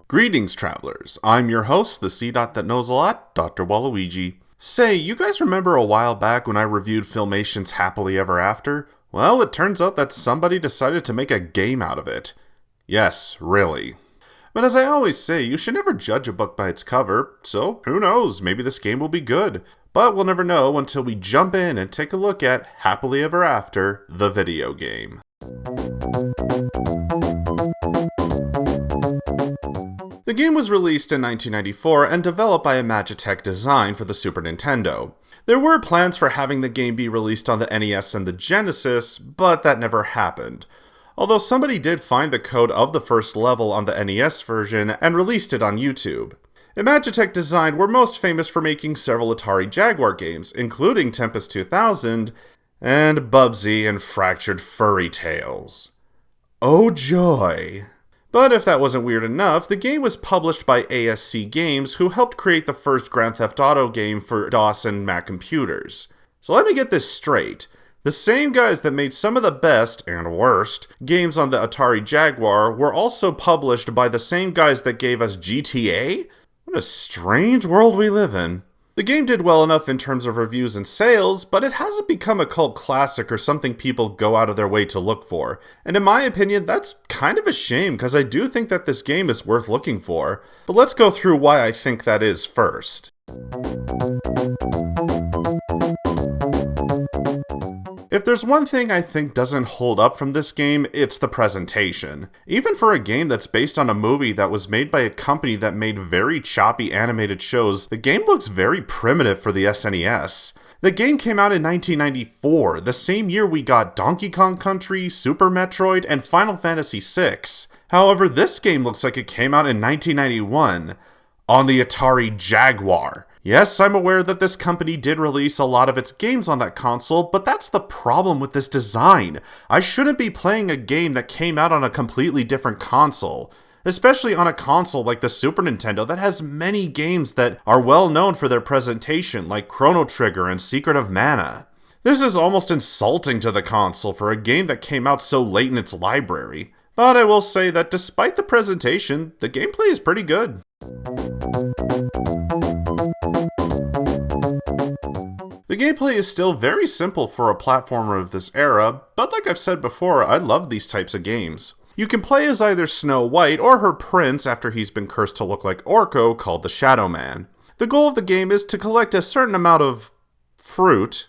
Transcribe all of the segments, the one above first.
Greetings, travelers. I'm your host, the C-Dot that knows a lot, Dr. Waluigi. Say, you guys remember a while back when I reviewed Filmation's Happily Ever After? Well, it turns out that somebody decided to make a game out of it. Yes, really. But as I always say, you should never judge a book by its cover, so who knows, maybe this game will be good. But we'll never know until we jump in and take a look at Happily Ever After, the video game. The game was released in 1994 and developed by Imagitech Design for the Super Nintendo. There were plans for having the game be released on the NES and the Genesis, but that never happened. Although somebody did find the code of the first level on the NES version and released it on YouTube. Imagitech Design were most famous for making several Atari Jaguar games, including Tempest 2000 and Bubsy and Fractured Furry Tales. Oh joy! But if that wasn't weird enough, the game was published by ASC Games, who helped create the first Grand Theft Auto game for DOS and Mac computers. So let me get this straight. The same guys that made some of the best, and worst, games on the Atari Jaguar were also published by the same guys that gave us GTA? What a strange world we live in. The game did well enough in terms of reviews and sales, but it hasn't become a cult classic or something people go out of their way to look for. And in my opinion, that's kind of a shame, because I do think that this game is worth looking for. But let's go through why I think that is first. If there's one thing I think doesn't hold up from this game, it's the presentation. Even for a game that's based on a movie that was made by a company that made very choppy animated shows, the game looks very primitive for the SNES. The game came out in 1994, the same year we got Donkey Kong Country, Super Metroid, and Final Fantasy VI. However, this game looks like it came out in 1991, on the Atari Jaguar. Yes, I'm aware that this company did release a lot of its games on that console, but that's the problem with this design. I shouldn't be playing a game that came out on a completely different console. Especially on a console like the Super Nintendo that has many games that are well known for their presentation, like Chrono Trigger and Secret of Mana. This is almost insulting to the console for a game that came out so late in its library. But I will say that despite the presentation, the gameplay is pretty good. The gameplay is still very simple for a platformer of this era, but like I've said before, I love these types of games. You can play as either Snow White or her prince after he's been cursed to look like Orko, called the Shadow Man. The goal of the game is to collect a certain amount of fruit,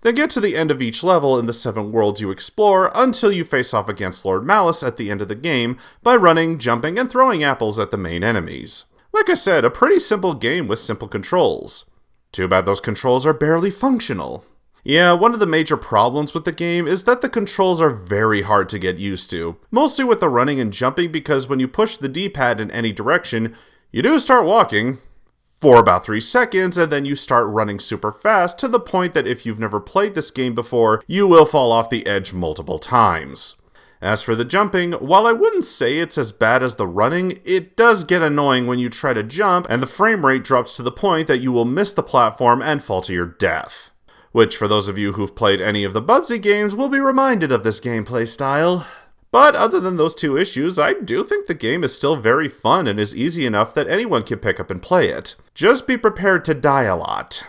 then get to the end of each level in the 7 worlds you explore until you face off against Lord Malice at the end of the game by running, jumping, and throwing apples at the main enemies. Like I said, a pretty simple game with simple controls. Too bad those controls are barely functional. Yeah, one of the major problems with the game is that the controls are very hard to get used to. Mostly with the running and jumping, because when you push the D-pad in any direction, you do start walking for about 3 seconds, and then you start running super fast to the point that if you've never played this game before, you will fall off the edge multiple times. As for the jumping, while I wouldn't say it's as bad as the running, it does get annoying when you try to jump and the frame rate drops to the point that you will miss the platform and fall to your death. Which, for those of you who've played any of the Bubsy games, will be reminded of this gameplay style. But other than those 2 issues, I do think the game is still very fun and is easy enough that anyone can pick up and play it. Just be prepared to die a lot.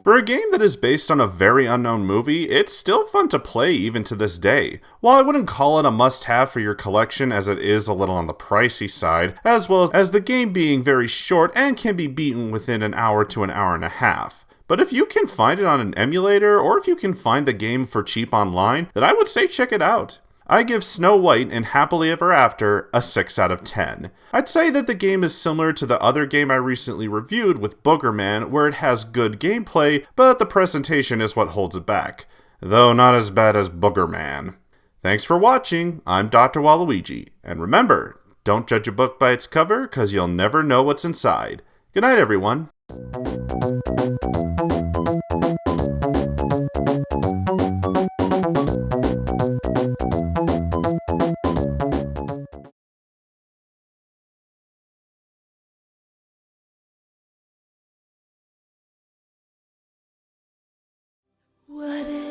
For a game that is based on a very unknown movie, it's still fun to play even to this day. While I wouldn't call it a must-have for your collection, as it is a little on the pricey side, as well as the game being very short and can be beaten within an hour to an hour and a half. But if you can find it on an emulator, or if you can find the game for cheap online, then I would say check it out. I give Snow White and Happily Ever After a 6 out of 10. I'd say that the game is similar to the other game I recently reviewed with Boogerman, where it has good gameplay, but the presentation is what holds it back. Though not as bad as Boogerman. Thanks for watching, I'm Dr. Waluigi, and remember, don't judge a book by its cover, cause you'll never know what's inside. Good night, everyone. What if